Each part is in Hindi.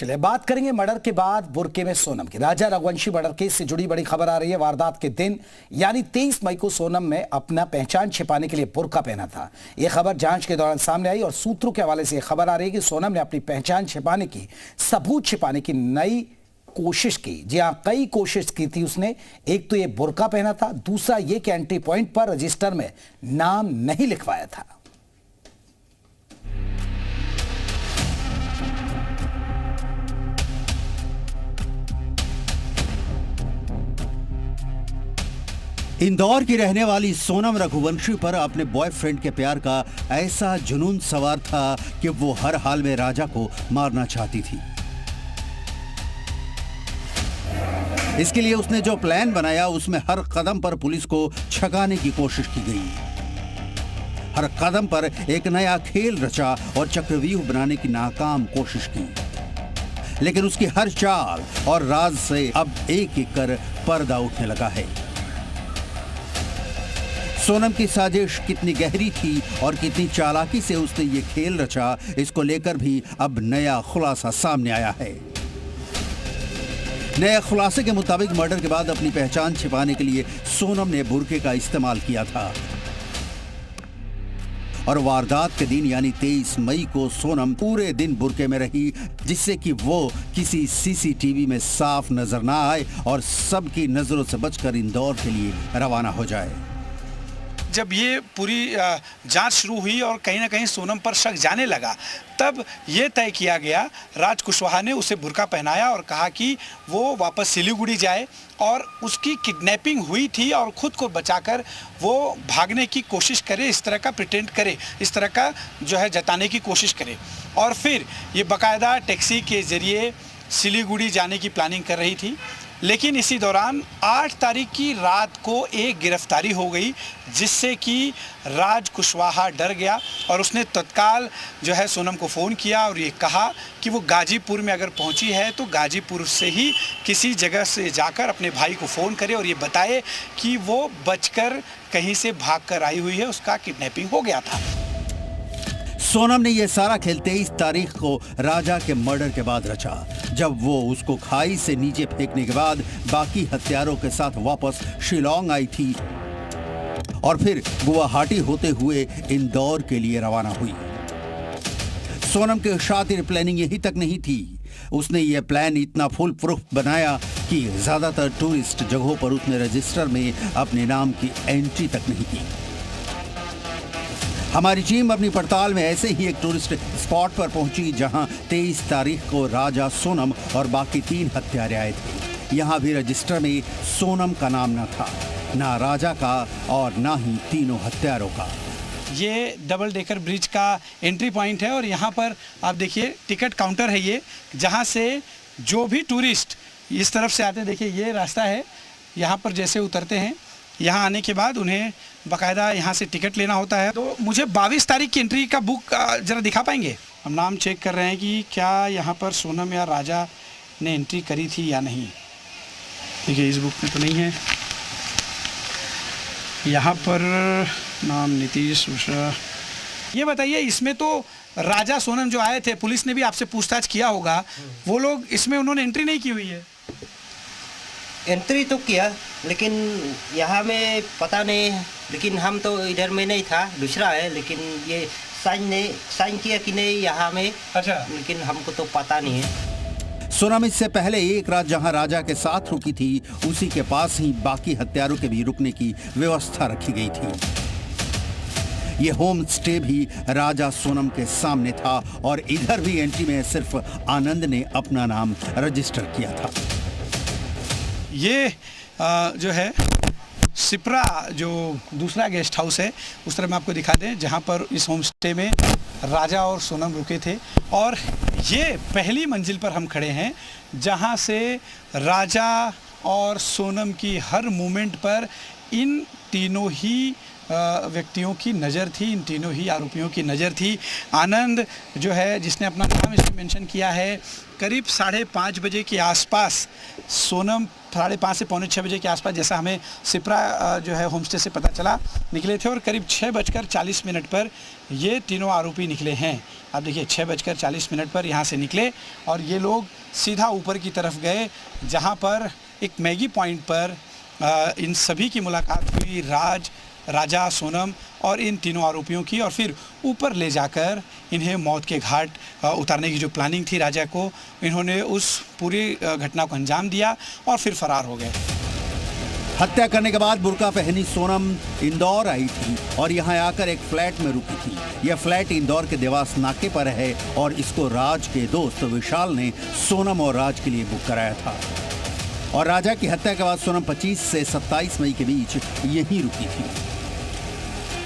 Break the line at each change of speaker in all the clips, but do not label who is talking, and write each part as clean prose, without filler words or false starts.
चलिए बात करेंगे मर्डर के बाद बुर्के में सोनम की। राजा रघुवंशी मर्डर केस से जुड़ी बड़ी खबर आ रही है। वारदात के दिन यानी 23 मई को सोनम ने अपना पहचान छिपाने के लिए बुर्का पहना था। यह खबर जांच के दौरान सामने आई और सूत्रों के हवाले से यह खबर आ रही है कि सोनम ने अपनी पहचान छिपाने की, सबूत छिपाने की नई कोशिश की। जी हां, कई कोशिश की थी उसने। एक तो ये बुर्का पहना था, दूसरा ये कि एंट्री पॉइंट पर रजिस्टर में नाम नहीं लिखवाया था।
इंदौर की रहने वाली सोनम रघुवंशी पर अपने बॉयफ्रेंड के प्यार का ऐसा जुनून सवार था कि वो हर हाल में राजा को मारना चाहती थी। इसके लिए उसने जो प्लान बनाया उसमें हर कदम पर पुलिस को छकाने की कोशिश की गई। हर कदम पर एक नया खेल रचा और चक्रव्यूह बनाने की नाकाम कोशिश की। लेकिन उसकी हर चाल और राज से अब एक एक कर पर्दा उठने लगा है। सोनम की साजिश कितनी गहरी थी और कितनी चालाकी से उसने ये खेल रचा, इसको लेकर भी अब नया खुलासा सामने आया है। नए खुलासे के मुताबिक मर्डर के बाद अपनी पहचान छिपाने के लिए सोनम ने बुर्के का इस्तेमाल किया था और वारदात के दिन यानी 23 मई को सोनम पूरे दिन बुर्के में रही, जिससे कि वो किसी सीसीटीवी में साफ नजर ना आए और सबकी नजरों से बचकर इंदौर के लिए रवाना हो जाए।
जब ये पूरी जांच शुरू हुई और कहीं ना कहीं सोनम पर शक जाने लगा, तब ये तय किया गया, राज कुशवाहा ने उसे बुर्का पहनाया और कहा कि वो वापस सिलीगुड़ी जाए और उसकी किडनैपिंग हुई थी और ख़ुद को बचाकर वो भागने की कोशिश करे, इस तरह का प्रिटेंड करे, इस तरह का जो है जताने की कोशिश करे। और फिर ये बाकायदा टैक्सी के ज़रिए सिलीगुड़ी जाने की प्लानिंग कर रही थी। लेकिन इसी दौरान 8 तारीख की रात को एक गिरफ्तारी हो गई, जिससे कि राज कुशवाहा डर गया और उसने तत्काल जो है सोनम को फ़ोन किया और ये कहा कि वो गाजीपुर में अगर पहुंची है तो गाजीपुर से ही किसी जगह से जाकर अपने भाई को फ़ोन करे और ये बताए कि वो बचकर कहीं से भागकर आई हुई है, उसका किडनैपिंग हो गया था।
सोनम ने यह सारा खेल 23 तारीख को राजा के मर्डर के बाद रचा, जब वो उसको खाई से नीचे फेंकने के बाद बाकी हत्यारों के साथ वापस शिलोंग आई थी और फिर गुवाहाटी होते हुए इंदौर के लिए रवाना हुई। सोनम के शातिर प्लानिंग यही तक नहीं थी, उसने ये प्लान इतना फुल प्रूफ बनाया कि ज्यादातर टूरिस्ट जगहों पर उसने रजिस्टर में अपने नाम की एंट्री तक नहीं की। हमारी टीम अपनी पड़ताल में ऐसे ही एक टूरिस्ट स्पॉट पर पहुंची जहां 23 तारीख को राजा, सोनम और बाकी 3 हत्यारे आए थे। यहां भी रजिस्टर में सोनम का नाम न था, ना राजा का और ना ही तीनों हत्यारों का।
ये डबल डेकर ब्रिज का एंट्री पॉइंट है और यहाँ पर आप देखिए टिकट काउंटर है ये, जहाँ से जो भी टूरिस्ट इस तरफ से आते हैं, देखिए ये रास्ता है, यहाँ पर जैसे उतरते हैं, यहाँ आने के बाद उन्हें बाकायदा यहाँ से टिकट लेना होता है। तो मुझे 22 तारीख की एंट्री का बुक ज़रा दिखा पाएंगे? हम नाम चेक कर रहे हैं कि क्या यहाँ पर सोनम या राजा ने एंट्री करी थी या नहीं। देखिए इस बुक में तो नहीं है। यहाँ पर नाम नीतीश मिश्रा। ये बताइए, इसमें तो राजा, सोनम जो आए थे, पुलिस ने भी आपसे पूछताछ किया होगा, वो लोग इसमें उन्होंने एंट्री नहीं की हुई है?
एंट्री तो किया, लेकिन यहाँ में पता नहीं, लेकिन हम तो इधर में नहीं था, दूसरा है, लेकिन ये साइन किया कि नहीं यहाँ में।
अच्छा।
लेकिन हमको तो पता नहीं है।
सोनम इससे पहले एक रात जहां राजा के साथ रुकी थी, उसी के पास ही बाकी हत्यारों के भी रुकने की व्यवस्था रखी गई थी। ये होम स्टे भी राजा, सोनम के सामने था और इधर भी एंट्री में सिर्फ आनंद ने अपना नाम रजिस्टर किया था।
ये जो है सिप्रा, जो दूसरा गेस्ट हाउस है, उस तरह मैं आपको दिखा दें, जहाँ पर इस होम स्टे में राजा और सोनम रुके थे। और ये पहली मंजिल पर हम खड़े हैं, जहाँ से राजा और सोनम की हर मूवमेंट पर इन तीनों ही व्यक्तियों की नज़र थी, इन तीनों ही आरोपियों की नज़र थी। आनंद जो है, जिसने अपना नाम इसमें मेंशन किया है, करीब 5:30 बजे के आसपास सोनम 5:30 से पौने 6 बजे के आसपास, जैसा हमें सिप्रा जो है होमस्टे से पता चला, निकले थे और करीब 6:40 पर ये तीनों आरोपी निकले हैं। आप देखिए 6:40 पर यहाँ से निकले और ये लोग सीधा ऊपर की तरफ गए, जहाँ पर एक मैगी पॉइंट पर इन सभी की मुलाकात हुई, राजा, सोनम और इन तीनों आरोपियों की, और फिर ऊपर ले जाकर इन्हें मौत के घाट उतारने की जो प्लानिंग थी राजा को, इन्होंने उस पूरी घटना को अंजाम दिया और फिर फरार हो गए।
हत्या करने के बाद बुर्का पहनी सोनम इंदौर आई थी और यहाँ आकर एक फ्लैट में रुकी थी। यह फ्लैट इंदौर के देवास नाके पर है और इसको राज के दोस्त विशाल ने सोनम और राज के लिए बुक कराया था। और राजा की हत्या के बाद सोनम 25 से 27 मई के बीच यहीं रुकी थी।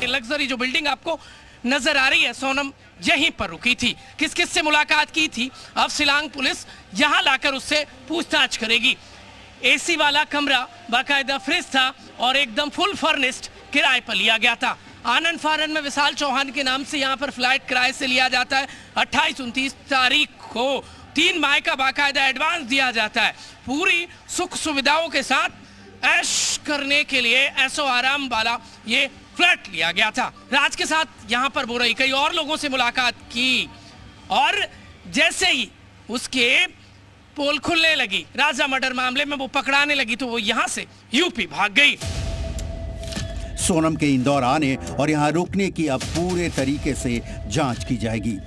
लग्जरी जो बिल्डिंग आपको नजर आ रही है, सोनम यहीं पर रुकी थी। किस किस से मुलाकात की थी, अब शिलांग पुलिस यहां लाकर उससे पूछताछ करेगी। एसी वाला कमरा बाकायदा फ्रिज था और एकदम फुल फर्निश्ड किराए पर लिया गया था। आनंद फारन में विशाल चौहान के नाम से यहां पर फ्लाइट किराए से लिया जाता है। 28-29 तारीख को 3 माह का बाकायदा एडवांस दिया जाता है। पूरी सुख सुविधाओं के साथ ऐश करने के लिए ऐसो आराम वाला ये फ्लैट लिया गया था। राज के साथ यहाँ पर बोरई कई और लोगों से मुलाकात की और जैसे ही उसके पोल खुलने लगी, राजा मर्डर मामले में वो पकड़ाने लगी, तो वो यहाँ से यूपी भाग गई।
सोनम के इंदौर आने और यहाँ रुकने की अब पूरे तरीके से जांच की जाएगी।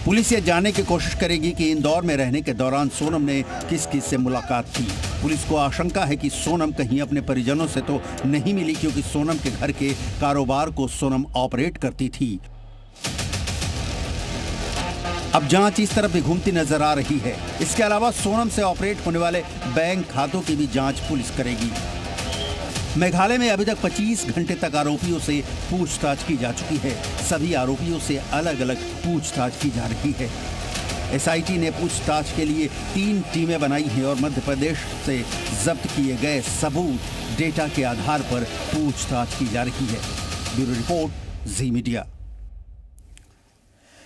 पुलिस ये जानने की कोशिश करेगी कि इंदौर में रहने के दौरान सोनम ने किस किस से मुलाकात की। पुलिस को आशंका है कि सोनम कहीं अपने परिजनों से तो नहीं मिली, क्योंकि सोनम के घर के कारोबार को सोनम ऑपरेट करती थी। अब जांच इस तरफ भी घूमती नजर आ रही है। इसके अलावा सोनम से ऑपरेट होने वाले बैंक खातों की भी जांच पुलिस करेगी। मेघालय में अभी तक 25 घंटे तक आरोपियों से पूछताछ की जा चुकी है। सभी आरोपियों से अलग अलग पूछताछ की जा रही है। एसआईटी ने पूछताछ के लिए 3 टीमें बनाई हैं और मध्य प्रदेश से जब्त किए गए सबूत डेटा के आधार पर पूछताछ की जा रही है। ब्यूरो रिपोर्ट, जी मीडिया।